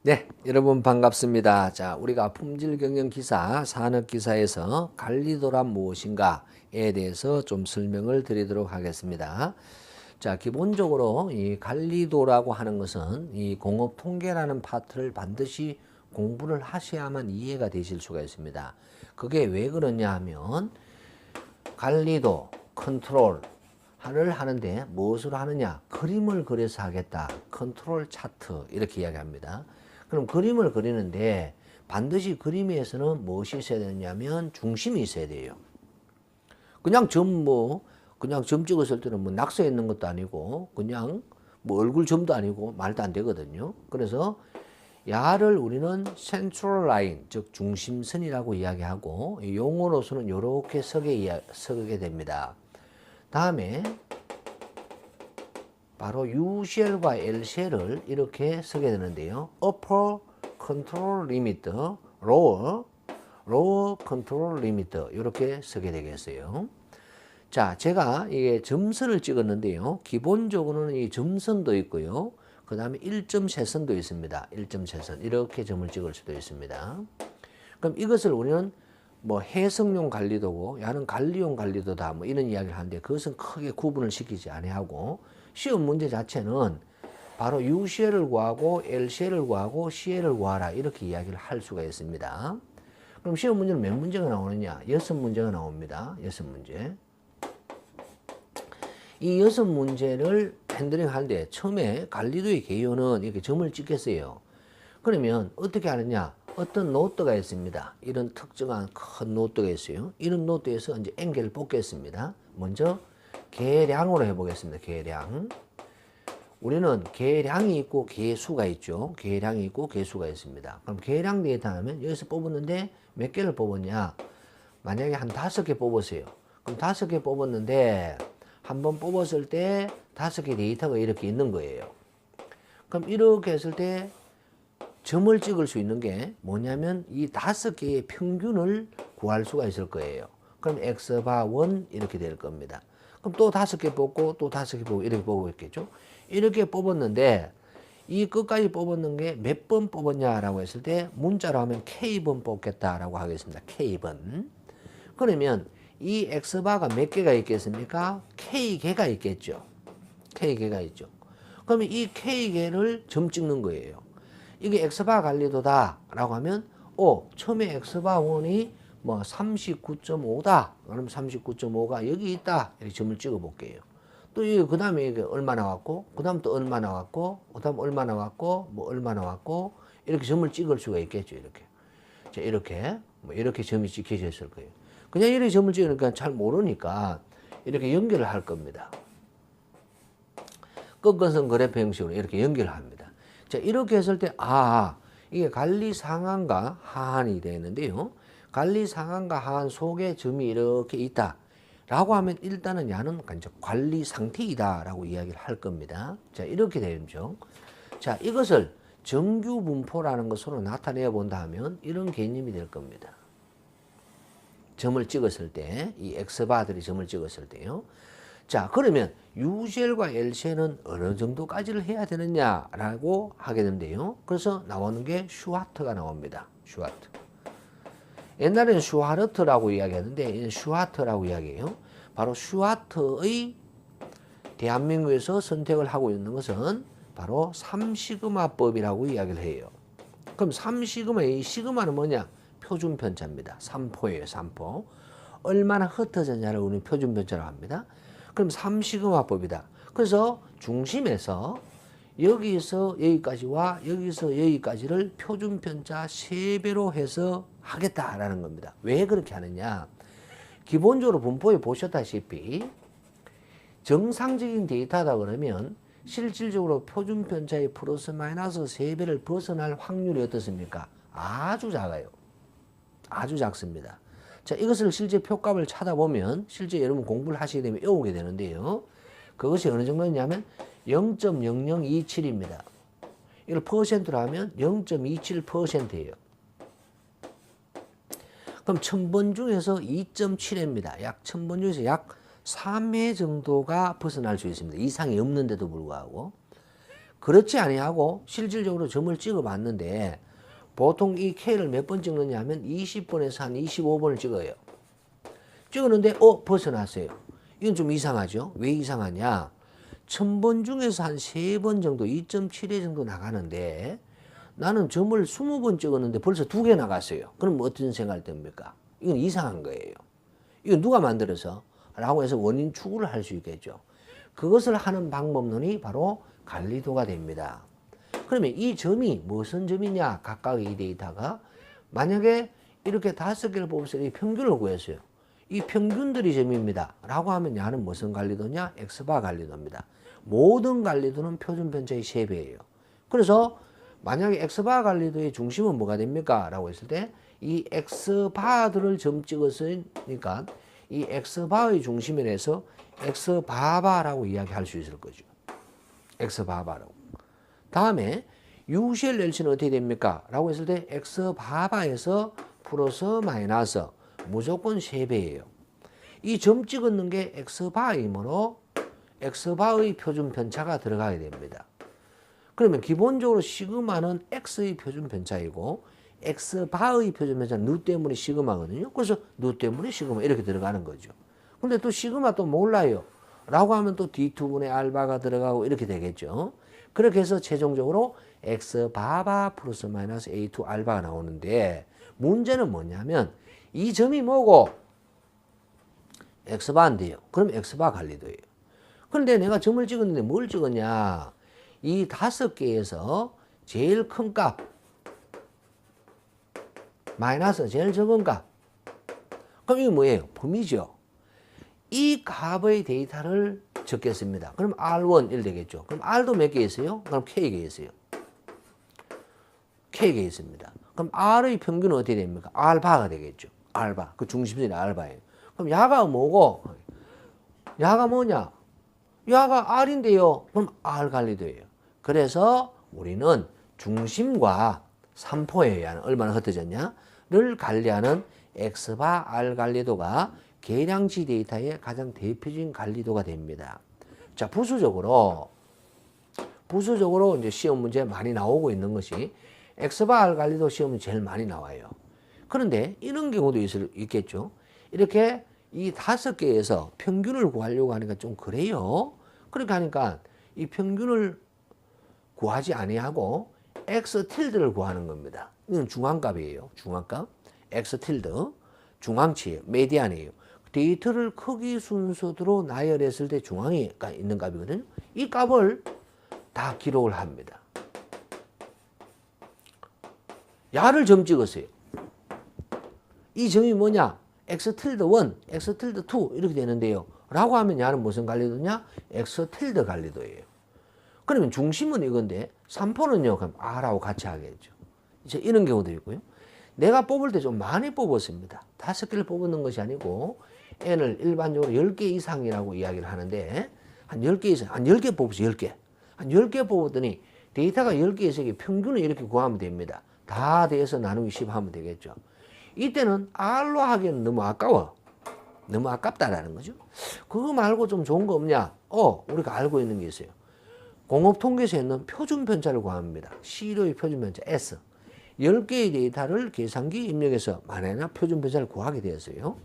네, 여러분 반갑습니다. 자, 우리가 품질경영기사, 산업기사에서 관리도란 무엇인가에 대해서 좀 설명을 드리도록 하겠습니다. 자, 기본적으로 이 관리도라고 하는 것은 이 공업통계라는 파트를 반드시 공부를 하셔야만 이해가 되실 수가 있습니다. 그게 왜 그러냐 하면 관리도, 컨트롤, 를 하는데 무엇으로 하느냐? 그림을 그려서 하겠다. 컨트롤 차트 이렇게 이야기합니다. 그럼 그림을 그리는데 반드시 그림에서는 무엇이 있어야 되냐면 중심이 있어야 돼요. 그냥 그냥 점 찍었을 때는 뭐 낙서 있는 것도 아니고 그냥 뭐 얼굴 점도 아니고 말도 안 되거든요. 그래서 야를 우리는 센트럴 라인, 즉 중심선이라고 이야기하고 용어로서는 이렇게 서게 됩니다. 다음에 바로 UCL과 LCL을 이렇게 쓰게 되는데요. Upper Control Limit, Lower Control Limit 이렇게 쓰게 되겠어요. 자, 제가 이게 점선을 찍었는데요. 기본적으로는 이 점선도 있고요. 그 다음에 1.세선도 있습니다. 1.세선 이렇게 점을 찍을 수도 있습니다. 그럼 이것을 우리는 뭐 해석용 관리도고 야는 관리용 관리도다 뭐 이런 이야기를 하는데 그것은 크게 구분을 시키지 아니하고 시험 문제 자체는 바로 UCL을 구하고 LCL을 구하고 CL을 구하라 이렇게 이야기를 할 수가 있습니다. 그럼 시험 문제는 몇 문제가 나오느냐? 6문제가 나옵니다. 6문제. 이 6문제를 핸들링 하는데 처음에 관리도의 개요는 이렇게 점을 찍겠어요. 그러면 어떻게 하느냐? 어떤 노트가 있습니다. 이런 특정한 큰 노트가 있어요. 이런 노트에서 이제 앵겔을 뽑겠습니다. 먼저 계량으로 해보겠습니다. 계량. 우리는 계량이 있고 계수가 있죠. 계량이 있고 계수가 있습니다. 그럼 계량 데이터 하면 여기서 뽑았는데 몇 개를 뽑았냐? 만약에 한 5개 뽑았어요. 그럼 5개 뽑았는데 한 번 뽑았을 때 5개 데이터가 이렇게 있는 거예요. 그럼 이렇게 했을 때 점을 찍을 수 있는 게 뭐냐면 이 5개의 평균을 구할 수가 있을 거예요. 그럼 X바 1 이렇게 될 겁니다. 그럼 또 5개 뽑고 또 5개 뽑고 이렇게 뽑고 있겠죠. 이렇게 뽑았는데 이 끝까지 뽑았는 게 몇 번 뽑았냐라고 했을 때 문자로 하면 K번 뽑겠다라고 하겠습니다. K번. 그러면 이 X바가 몇 개가 있겠습니까? K개가 있겠죠. K개가 있죠. 그러면 이 K개를 점 찍는 거예요. 이게 X바 관리도다 라고 하면 처음에 X바 1이 뭐 39.5다 그럼 39.5가 여기 있다 이렇게 점을 찍어 볼게요. 또 그 다음에 이게 얼마 나왔고 그 다음 또 얼마 나왔고 그 다음 얼마 나왔고 뭐 얼마 나왔고 이렇게 점을 찍을 수가 있겠죠. 이렇게 자 이렇게 뭐 이렇게 점이 찍혀져 있을 거예요. 그냥 이렇게 점을 찍으니까 잘 모르니까 이렇게 연결을 할 겁니다. 꺾어선 그래프 형식으로 이렇게 연결을 합니다. 자, 이렇게 했을 때, 이게 관리 상한과 하한이 되는데요. 관리 상한과 하한 속에 점이 이렇게 있다. 라고 하면 일단은 야는 관리 상태이다. 라고 이야기를 할 겁니다. 자, 이렇게 되죠. 자, 이것을 정규 분포라는 것으로 나타내어 본다 하면 이런 개념이 될 겁니다. 점을 찍었을 때, 이 X바들이 점을 찍었을 때요. 자, 그러면 UCL과 LCL은 어느 정도까지를 해야 되느냐라고 하게 되는데요. 그래서 나오는 게 슈와트가 나옵니다. 슈와트. 옛날에는 슈와르트라고 이야기하는데 슈와트라고 이야기해요. 바로 슈와트의 대한민국에서 선택을 하고 있는 것은 바로 3시그마법이라고 이야기를 해요. 그럼 3시그마의 시그마는 뭐냐? 표준 편차입니다. 3포예요. 3포. 얼마나 흩어졌냐를 우리는 표준 편차라고 합니다. 그럼 3시그마법이다. 그래서 중심에서 여기서 여기까지와 여기서 여기까지를 표준 편차 3배로 해서 하겠다라는 겁니다. 왜 그렇게 하느냐? 기본적으로 분포에 보셨다시피 정상적인 데이터다 그러면 실질적으로 표준 편차의 플러스 마이너스 3배를 벗어날 확률이 어떻습니까? 아주 작아요. 아주 작습니다. 자, 이것을 실제 표값을 찾아보면 실제 여러분 공부를 하시게 되면 외우게 되는데요. 그것이 어느 정도냐면 0.0027입니다. 이걸 퍼센트로 하면 0.27%예요. 그럼 1000번 중에서 2.7회입니다. 약 1000번 중에서 약 3회 정도가 벗어날 수 있습니다. 이상이 없는데도 불구하고. 그렇지 아니하고 실질적으로 점을 찍어 봤는데 보통 이 K를 몇 번 찍느냐 하면 20번에서 한 25번을 찍어요. 찍었는데 벗어났어요. 이건 좀 이상하죠. 왜 이상하냐? 1000번 중에서 한 3번 정도 2.7회 정도 나가는데 나는 점을 20번 찍었는데 벌써 2개 나갔어요. 그럼 어떤 생각이 듭니까? 이건 이상한 거예요. 이건 누가 만들어서? 라고 해서 원인 추구를 할 수 있겠죠. 그것을 하는 방법론이 바로 관리도가 됩니다. 그러면 이 점이 무슨 점이냐? 각각의 이 데이터가 만약에 이렇게 5개를 뽑아서 이 평균을 구했어요. 이 평균들이 점입니다. 라고 하면 야는 무슨 관리도냐? X바 관리도입니다. 모든 관리도는 표준 편차의 3배예요. 그래서 만약에 X바 관리도의 중심은 뭐가 됩니까? 라고 했을 때 이 X바들을 점 찍었으니까 이 X바의 중심면에서 X바바라고 이야기할 수 있을 거죠. X바바라고. 다음에 UCL LC는 어떻게 됩니까? 라고 했을 때 X바바에서 플러스 마이너스 무조건 3배예요. 이 점 찍었는 게 X바이므로 X바의 표준 편차가 들어가야 됩니다. 그러면 기본적으로 시그마는 X의 표준 편차이고 X바의 표준 편차는 누 때문에 시그마거든요. 그래서 누 때문에 시그마 이렇게 들어가는 거죠. 근데 또 시그마 또 몰라요. 라고 하면 또 D2분의 알바가 들어가고 이렇게 되겠죠. 그렇게 해서 최종적으로 X바바 플러스 마이너스 A2 알바가 나오는데 문제는 뭐냐면 이 점이 뭐고? X바인데요. 그럼 X바 관리도예요. 그런데 내가 점을 찍었는데 뭘 찍었냐? 이 5개에서 제일 큰 값 마이너스 제일 적은 값. 그럼 이게 뭐예요? 범위죠. 이 값의 데이터를 적겠습니다. 그럼 R1 1 되겠죠. 그럼 R도 몇 개 있어요? 그럼 K개 있어요. K개 있습니다. 그럼 R의 평균은 어떻게 됩니까? R바가 되겠죠. R바. 그 중심선이 R바예요. 그럼 야가 뭐고? 야가 뭐냐? 야가 R인데요. 그럼 R 관리도예요. 그래서 우리는 중심과 삼포의 야는 얼마나 흩어졌냐를 관리하는 X바 R 관리도가 계량치 데이터의 가장 대표적인 관리도가 됩니다. 자, 부수적으로 이제 시험 문제 많이 나오고 있는 것이 X바 R 관리도 시험이 제일 많이 나와요. 그런데 이런 경우도 있겠죠. 이렇게 이 5개에서 평균을 구하려고 하니까 좀 그래요. 그렇게 하니까 이 평균을 구하지 아니하고 X tilde를 구하는 겁니다. 이건 중앙값이에요. 중앙값. X tilde. 중앙치예요. 메디안이에요. 데이터를 크기 순서대로 나열했을 때 중앙에 있는 값이거든요. 이 값을 다 기록을 합니다. 야를 점 찍었어요. 이 점이 뭐냐? X tilde 1, X tilde 2 이렇게 되는데요. 라고 하면 야는 무슨 관리도냐? X tilde 관리도예요. 그러면 중심은 이건데 3포는요. 그럼 R하고 같이 하겠죠. 이제 이런 경우도 있고요. 내가 뽑을 때 좀 많이 뽑았습니다. 5개를 뽑는 것이 아니고 N을 일반적으로 10개 이상이라고 이야기를 하는데 한 10개 이상, 한 10개 뽑으세요. 10개. 한 10개 뽑았더니 데이터가 10개에서 평균을 이렇게 구하면 됩니다. 다 돼서 나누기 10 하면 되겠죠. 이때는 R로 하기에는 너무 아까워. 너무 아깝다라는 거죠. 그거 말고 좀 좋은 거 없냐? 우리가 알고 있는 게 있어요. 공업통계에서 있는 표준 편차를 구합니다. C로의 표준 편차 S. 10개의 데이터를 계산기 입력해서 만약에 표준 편차를 구하게 되었어요.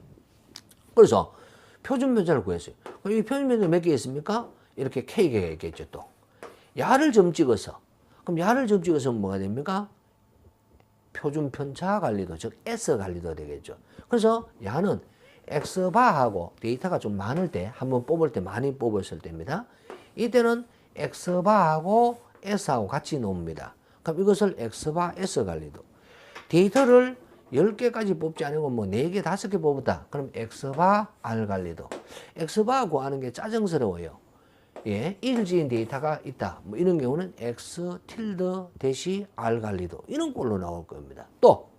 그래서 표준 편차를 구했어요. 그럼 이 표준 편차 몇 개 있습니까? 이렇게 K개가 있겠죠, 또. 야를 점 찍어서. 그럼 야를 점 찍어서 뭐가 됩니까? 표준 편차 관리도, 즉 S 관리도 되겠죠. 그래서 야는 X바하고 데이터가 좀 많을 때, 한번 뽑을 때 많이 뽑았을 때입니다. 이때는 X바하고 S하고 같이 놓습니다. 그럼 이것을 X바 S 관리도. 데이터를 10개까지 뽑지 않고 뭐 4개, 5개 뽑았다. 그럼 X바 R 관리도. X바 구하는 게 짜증스러워요. 예, 일지인 데이터가 있다. 뭐 이런 경우는 X tilde 대시 R 관리도. 이런 꼴로 나올 겁니다. 또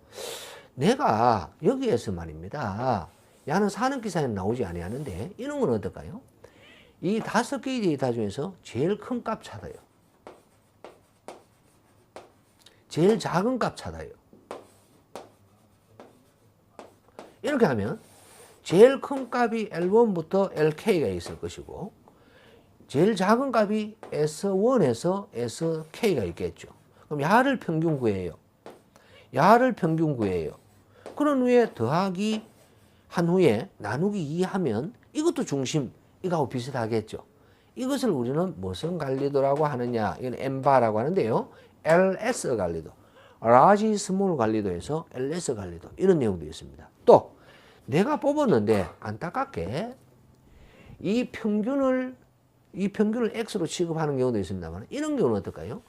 내가 여기에서 말입니다. 야는 사는 기사에는 나오지 아니하는데 이런 건 어떨까요? 이 5개의 데이터 중에서 제일 큰 값 찾아요. 제일 작은 값 찾아요. 이렇게 하면 제일 큰 값이 L1부터 LK가 있을 것이고 제일 작은 값이 S1에서 SK가 있겠죠. 그럼 야를 평균 구해요. 야를 평균 구해요. 그런 후에 더하기 한 후에 나누기 2 하면 이것도 중심, 이거하고 비슷하겠죠. 이것을 우리는 무슨 관리도라고 하느냐. 이건 M바라고 하는데요. LS 관리도. large, small 관리도에서 LS 관리도. 이런 내용도 있습니다. 또 내가 뽑았는데 안타깝게 이 평균을 X로 취급하는 경우도 있습니다만 이런 경우는 어떨까요?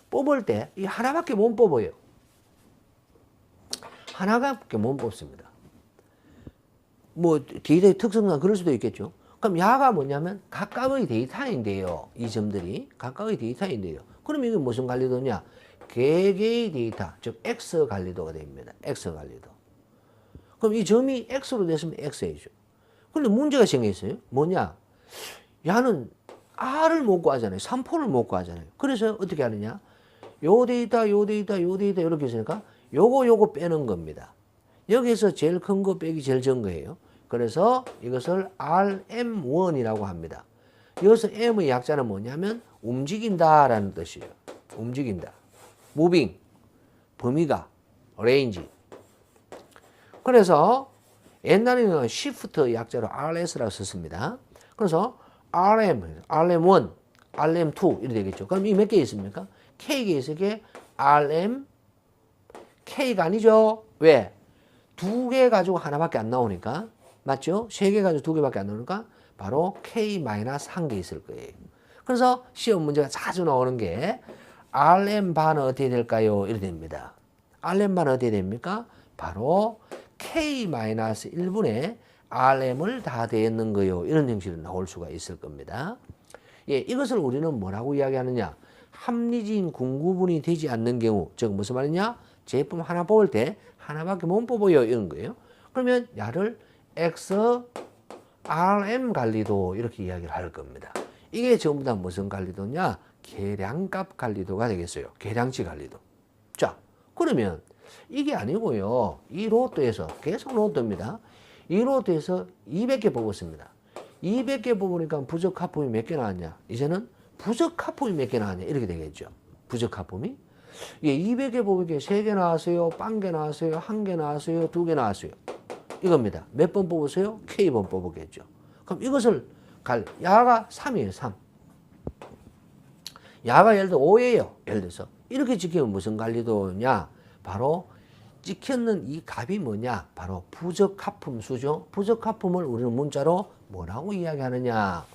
뽑을 때 이 하나밖에 못 뽑아요. 하나밖에 못 뽑습니다. 뭐 데이터의 특성상 그럴 수도 있겠죠. 그럼 야가 뭐냐면 각각의 데이터인데요. 이 점들이 각각의 데이터인데요. 그럼 이게 무슨 관리도냐? 개개의 데이터, 즉 X 관리도가 됩니다. X 관리도. 그럼 이 점이 X로 됐으면 X이죠. 그런데 문제가 생겼어요. 뭐냐? 야는 R을 못 구하잖아요. 3포를 못 구하잖아요. 그래서 어떻게 하느냐? 요 데이터 이렇게 있으니까 요거 빼는 겁니다. 여기서 제일 큰 거 빼기 제일 적은 거예요. 그래서 이것을 RM1이라고 합니다. 여기서 M의 약자는 뭐냐면 움직인다라는 뜻이에요. 움직인다. 무빙, 범위가, 레인지. 그래서 옛날에는 Shift 약자로 RS라고 썼습니다. 그래서 RM1, RM2 이렇게 되겠죠. 그럼 이 몇 개 있습니까? K가 있으게 RM, K가 아니죠. 왜? 2개 가지고 하나밖에 안 나오니까. 맞죠? 3개 가지고 2개밖에 안 나오니까 바로 K-1개 있을 거예요. 그래서 시험 문제가 자주 나오는 게 RM바는 어떻게 될까요? 이렇게 됩니다. RM바는 어떻게 됩니까? 바로 K-1분의 RM을 다 대했는 거요. 이런 형식으로 나올 수가 있을 겁니다. 예, 이것을 우리는 뭐라고 이야기하느냐? 합리적인 군구분이 되지 않는 경우, 즉 무슨 말이냐? 제품 하나 뽑을 때 하나밖에 못 뽑아요. 이런 거예요. 그러면 야를 XRM 관리도 이렇게 이야기를 할 겁니다. 이게 전부 다 무슨 관리도냐? 계량값 관리도가 되겠어요. 계량치 관리도. 자, 그러면 이게 아니고요. 이 로또에서 계속 로또입니다. 이 로또에서 200개 뽑았습니다. 200개 뽑으니까 부적 합품이 몇 개 나왔냐? 이제는 부적 합품이 몇 개 나왔냐? 이렇게 되겠죠. 부적 합품이. 예, 200개 뽑으니까 3개 나왔어요. 1개 나왔어요. 1개 나왔어요. 2개 나왔어요. 이겁니다. 몇 번 뽑으세요? K번 뽑았겠죠. 그럼 이것을 야가 3이에요. 3. 야가 예를 들어 5예요. 예를 들어서. 이렇게 지키면 무슨 관리도냐? 바로 찍혔는 이 값이 뭐냐? 바로 부적합품 수죠. 부적합품을 우리는 문자로 뭐라고 이야기하느냐?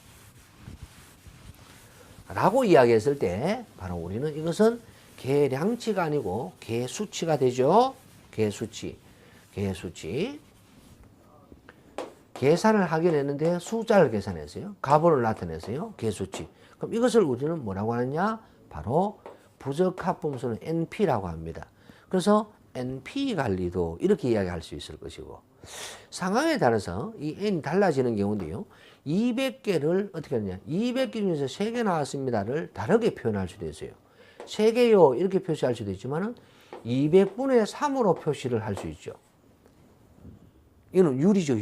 라고 이야기했을 때 바로 우리는 이것은 계량치가 아니고 계수치가 되죠. 계수치. 계산을 하긴 했는데 숫자를 계산했어요. 값을 나타냈어요. 계수치. 그럼 이것을 우리는 뭐라고 하느냐? 바로 부적합분수는 NP라고 합니다. 그래서 NP 관리도 이렇게 이야기할 수 있을 것이고, 상황에 따라서 이 N이 달라지는 경우인데요. 200개를 어떻게 하느냐? 200개 중에서 3개 나왔습니다를 다르게 표현할 수도 있어요. 3개요 이렇게 표시할 수도 있지만은 200분의 3으로 표시를 할 수 있죠. 이는 율이죠.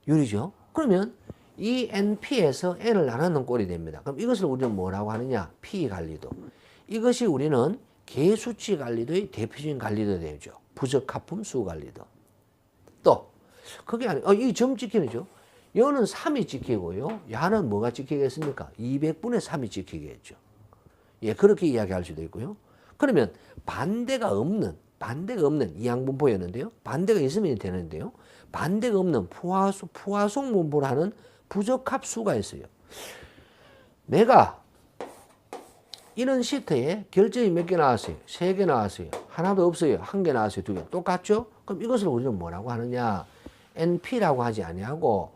율이죠. 그러면 이 NP에서 N을 나누는 꼴이 됩니다. 그럼 이것을 우리는 뭐라고 하느냐? P 관리도. 이것이 우리는 계수치 관리도의 대표적인 관리도 되죠. 부적합품 수 관리도. 또 그게 아니고 이 점 찍히죠. 여는 3이 찍히고요. 야는 뭐가 찍히겠습니까? 200분의 3이 찍히겠죠. 예, 그렇게 이야기할 수도 있고요. 그러면 반대가 없는 이항분포였는데요. 반대가 있으면 되는데요. 반대가 없는 푸화송 분포라는 부적합수가 있어요. 내가 이런 시트에 결정이 몇 개 나왔어요? 3개 나왔어요. 하나도 없어요. 1개 나왔어요. 2개. 똑같죠? 그럼 이것을 우리는 뭐라고 하느냐? NP라고 하지 아니하고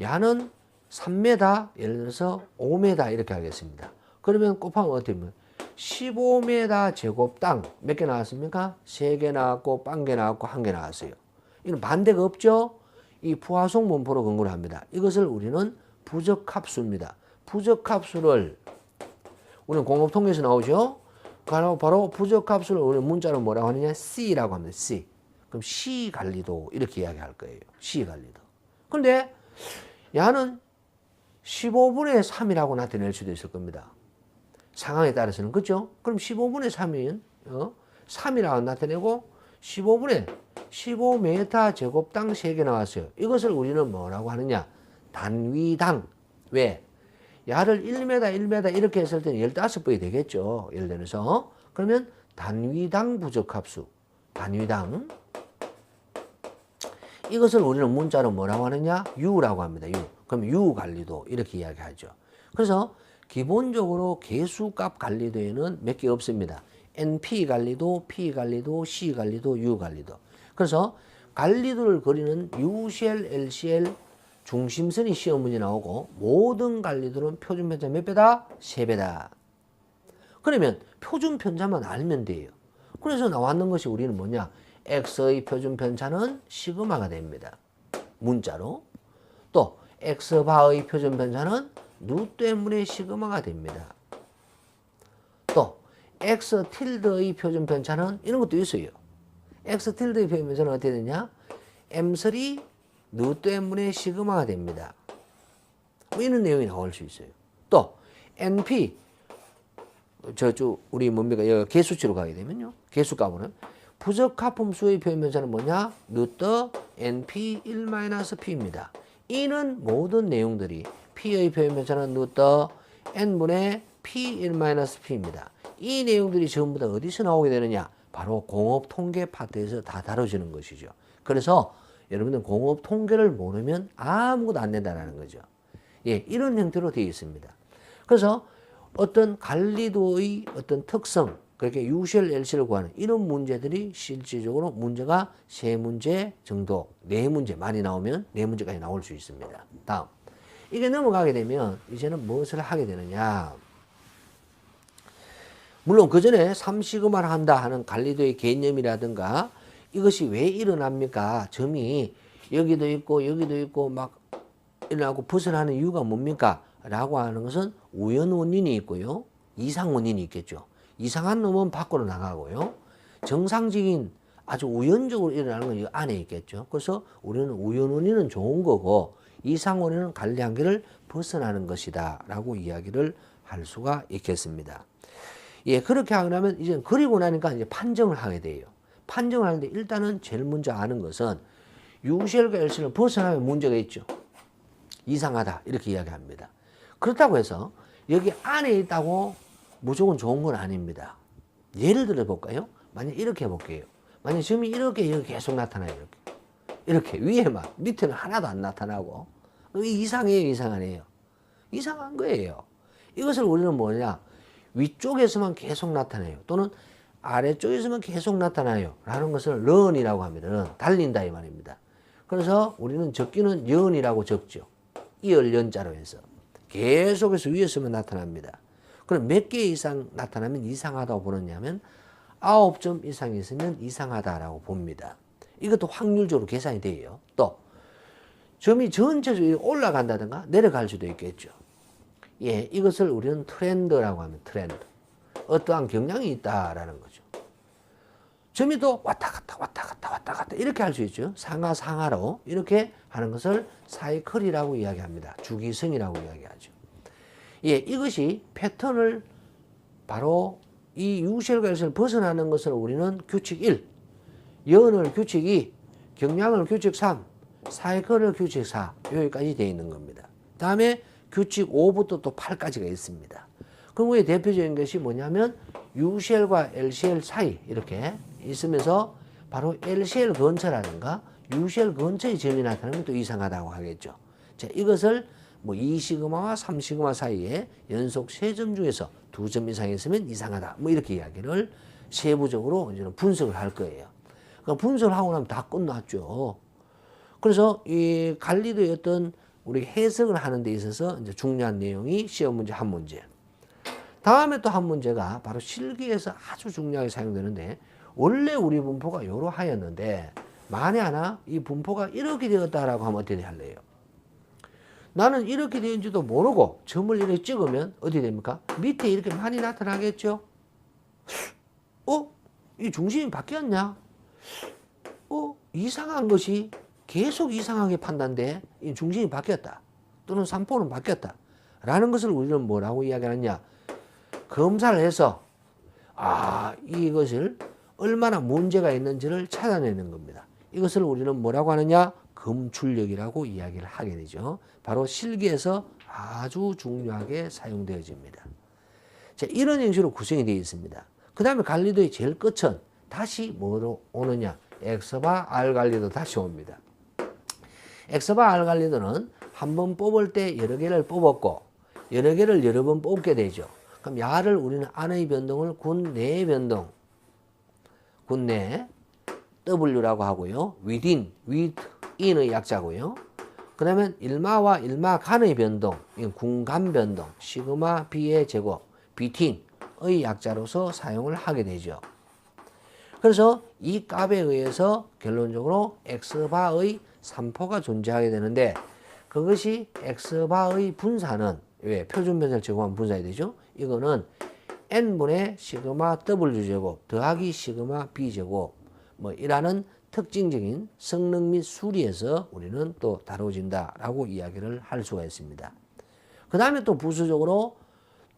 야는 3m, 예를 들어서 5m 이렇게 하겠습니다. 그러면 곱하면 어떻게 되면 15m 제곱당 몇 개 나왔습니까? 3개 나왔고 1개 나왔고 1개 나왔어요. 이는 반대가 없죠? 이 부하송 분포로 근거를 합니다. 이것을 우리는 부적합수입니다. 부적합수를 우리는 공업통계에서 나오죠? 바로 부적합수를 우리는 문자로 뭐라고 하느냐? C라고 합니다. C. 그럼 C 관리도 이렇게 이야기할 거예요. C 관리도. 근데 야는 15분의 3이라고 나타낼 수도 있을 겁니다. 상황에 따라서는. 그죠? 그럼 15분의 3인 3이라고 나타내고 15m 제곱당 3개 나왔어요. 이것을 우리는 뭐라고 하느냐? 단위당. 왜? 야를 1m 이렇게 했을 때는 15번이 되겠죠. 예를 들어서. 그러면 단위당 부적합수. 단위당. 이것을 우리는 문자로 뭐라고 하느냐? U라고 합니다. U. 그럼 U 관리도 이렇게 이야기하죠. 그래서 기본적으로 개수값 관리도에는 몇 개 없습니다. NP 관리도, P 관리도, C 관리도, U 관리도. 그래서 관리도를 그리는 UCL, LCL 중심선이 시험 문제 나오고 모든 관리도는 표준 편차 몇 배다? 3배다. 그러면 표준 편차만 알면 돼요. 그래서 나왔는 것이 우리는 뭐냐? X의 표준 편차는 시그마가 됩니다. 문자로. 또 X바의 표준 편차는 누 때문에 시그마가 됩니다. 또 X tilde의 표준 편차는 이런 것도 있어요. X tilde의 표준 편차는 어떻게 되냐? M3 누 때문에 시그마가 됩니다. 뭐 이런 내용이 나올 수 있어요. 또 NP 우리 뭡니까? 개수치로 가게 되면요. 개수값은 부적합함수의 표현 편차는 뭐냐? 누더 NP 1-P입니다. 이는 모든 내용들이 P의 표현 편차는 누더 N분의 P 1-P입니다. 이 내용들이 전부 다 어디서 나오게 되느냐? 바로 공업 통계 파트에서 다 다뤄지는 것이죠. 그래서 여러분들 공업 통계를 모르면 아무것도 안 된다는 거죠. 예, 이런 형태로 되어 있습니다. 그래서 어떤 관리도의 어떤 특성, 그렇게 UCL, LC를 구하는 이런 문제들이 실질적으로 문제가 3문제 정도, 4문제 많이 나오면 4문제까지 나올 수 있습니다. 다음. 이게 넘어가게 되면 이제는 무엇을 하게 되느냐. 물론 그 전에 3시그마를 한다 하는 관리도의 개념이라든가 이것이 왜 일어납니까? 점이 여기도 있고 막 일어나고 벗어나는 이유가 뭡니까? 라고 하는 것은 우연 원인이 있고요. 이상 원인이 있겠죠. 이상한 놈은 밖으로 나가고요. 정상적인 아주 우연적으로 일어나는 건 이 안에 있겠죠. 그래서 우리는 우연 원인은 좋은 거고 이상 원인은 관리 한계를 벗어나는 것이다 라고 이야기를 할 수가 있겠습니다. 예, 그렇게 하려면 이제 그리고 나니까 이제 판정을 하게 돼요. 판정을 하는데 일단은 제일 먼저 아는 것은 UCL과 LC를 벗어나면 문제가 있죠. 이상하다 이렇게 이야기합니다. 그렇다고 해서 여기 안에 있다고 무조건 좋은 건 아닙니다. 예를 들어 볼까요? 만약 이렇게 해볼게요. 만약 점이 이렇게 여기 계속 나타나요. 이렇게 위에만 밑에는 하나도 안 나타나고 이상해요, 이상하네요. 이상한 거예요. 이것을 우리는 뭐냐? 위쪽에서만 계속 나타나요. 또는 아래쪽에서만 계속 나타나요. 라는 것을 런이라고 합니다. 런, 달린다 이 말입니다. 그래서 우리는 적기는 연이라고 적죠. 이을 연자로 해서. 계속해서 위에서만 나타납니다. 그럼 몇 개 이상 나타나면 이상하다고 보느냐면 9점 이상 있으면 이상하다라고 봅니다. 이것도 확률적으로 계산이 돼요. 또 점이 전체적으로 올라간다든가 내려갈 수도 있겠죠. 예, 이것을 우리는 트렌드라고 하면 트렌드. 어떠한 경향이 있다라는 거죠. 점이 또 왔다 갔다 이렇게 할 수 있죠. 상하 상하로 이렇게 하는 것을 사이클이라고 이야기합니다. 주기성이라고 이야기하죠. 예, 이것이 패턴을 바로 이 UCL과 LC를 벗어나는 것을 우리는 규칙 1, 연을 규칙 2, 경향을 규칙 3, 사이클을 규칙 4 여기까지 되어 있는 겁니다. 다음에 규칙 5부터 또 8까지가 있습니다. 그럼 왜 대표적인 것이 뭐냐면 UCL과 LCL 사이 이렇게 있으면서 바로 LCL 근처라든가 UCL 근처의 점이 나타나면 또 이상하다고 하겠죠. 자, 이것을 뭐 2시그마와 3시그마 사이에 연속 3점 중에서 2점 이상 있으면 이상하다. 뭐 이렇게 이야기를 세부적으로 이제는 분석을 할 거예요. 그러니까 분석을 하고 나면 다 끝났죠. 그래서 이 관리도의 어떤 우리 해석을 하는 데 있어서 이제 중요한 내용이 시험 문제 한 문제. 다음에 또 한 문제가 바로 실기에서 아주 중요하게 사용되는데 원래 우리 분포가 이러하였는데 만에 하나 이 분포가 이렇게 되었다라고 하면 어떻게 할래요? 나는 이렇게 되는지도 모르고 점을 이렇게 찍으면 어떻게 됩니까? 밑에 이렇게 많이 나타나겠죠? 이 중심이 바뀌었냐? 이상한 것이 계속 이상하게 판단돼. 이 중심이 바뀌었다. 또는 산포는 바뀌었다. 라는 것을 우리는 뭐라고 이야기하느냐? 검사를 해서 이것을 얼마나 문제가 있는지를 찾아내는 겁니다. 이것을 우리는 뭐라고 하느냐? 검출력이라고 이야기를 하게 되죠. 바로 실기에서 아주 중요하게 사용되어집니다. 자, 이런 형식으로 구성이 되어 있습니다. 그 다음에 관리도의 제일 끝은 다시 뭐로 오느냐? X바 R 관리도 다시 옵니다. X바 R 관리도는 한번 뽑을 때 여러 개를 뽑았고 여러 개를 여러 번 뽑게 되죠. 그럼 야를 우리는 안의 변동을 군 내의 변동, 군 내 W라고 하고요. within, within의 약자고요. 그 다음에 일마와 일마 간의 변동, 이건 군간 변동, 시그마 B의 제곱, between의 약자로서 사용을 하게 되죠. 그래서 이 값에 의해서 결론적으로 X바의 3포가 존재하게 되는데 그것이 X바의 분사는 왜? 표준 변사를 제곱하면 분사해야 되죠. 이거는 n분의 시그마 W제곱 더하기 시그마 B제곱 이라는 특징적인 성능 및 수리에서 우리는 또 다뤄진다라고 이야기를 할 수가 있습니다. 그 다음에 또 부수적으로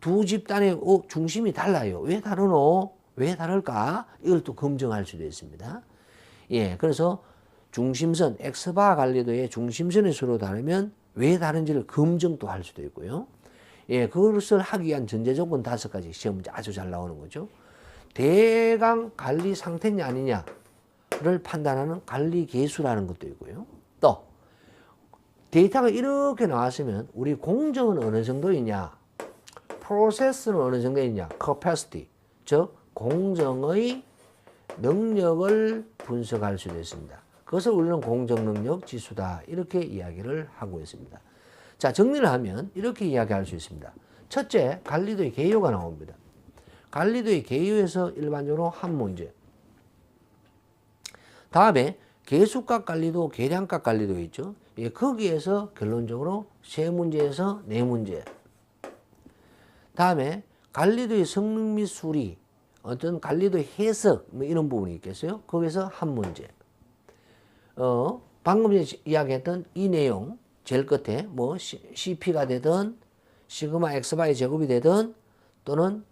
두 집단의 중심이 달라요. 왜 다르노? 왜 다를까? 이걸 또 검증할 수도 있습니다. 예, 그래서 중심선, X바 관리도의 중심선의 수로 다르면 왜 다른지를 검증도 할 수도 있고요. 예, 그것을 하기 위한 전제 조건 5가지 시험 문제 아주 잘 나오는 거죠. 대강 관리 상태냐 아니냐를 판단하는 관리 계수라는 것도 있고요. 또 데이터가 이렇게 나왔으면 우리 공정은 어느 정도이냐, 프로세스는 어느 정도이냐, capacity, 즉 공정의 능력을 분석할 수도 있습니다. 그것을 우리는 공정능력 지수다 이렇게 이야기를 하고 있습니다. 자, 정리를 하면 이렇게 이야기할 수 있습니다. 첫째, 관리도의 개요가 나옵니다. 관리도의 개요에서 일반적으로 한 문제. 다음에 계수값 관리도, 계량값 관리도 있죠. 예, 거기에서 결론적으로 3문제에서 4문제. 다음에 관리도의 성능 및 수리, 어떤 관리도의 해석 이런 부분이 있겠어요. 거기서 한 문제. 방금 전에 이야기했던 이 내용 제일 끝에 CP가 되든 시그마 X바의 제곱이 되든 또는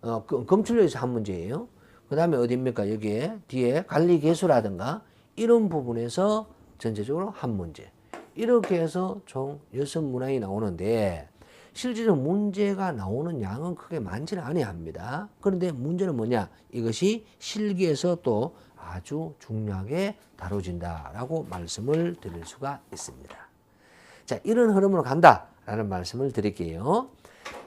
검출력에서 한 문제예요. 그 다음에 어디입니까? 여기에 뒤에 관리 계수라든가 이런 부분에서 전체적으로 한 문제. 이렇게 해서 총 6문항이 나오는데 실제로 문제가 나오는 양은 크게 많지는 아니합니다. 그런데 문제는 뭐냐? 이것이 실기에서 또 아주 중요하게 다뤄진다라고 말씀을 드릴 수가 있습니다. 자, 이런 흐름으로 간다라는 말씀을 드릴게요.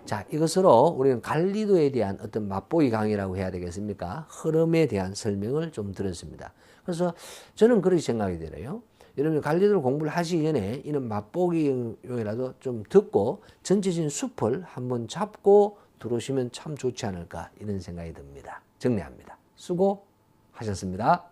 자, 이것으로 우리는 관리도에 대한 어떤 맛보기 강의라고 해야 되겠습니까? 흐름에 대한 설명을 좀 드렸습니다. 그래서 저는 그렇게 생각이 들어요. 여러분 관리도를 공부를 하시기 전에 이런 맛보기용이라도 좀 듣고 전체적인 숲을 한번 잡고 들어오시면 참 좋지 않을까 이런 생각이 듭니다. 정리합니다. 수고하셨습니다.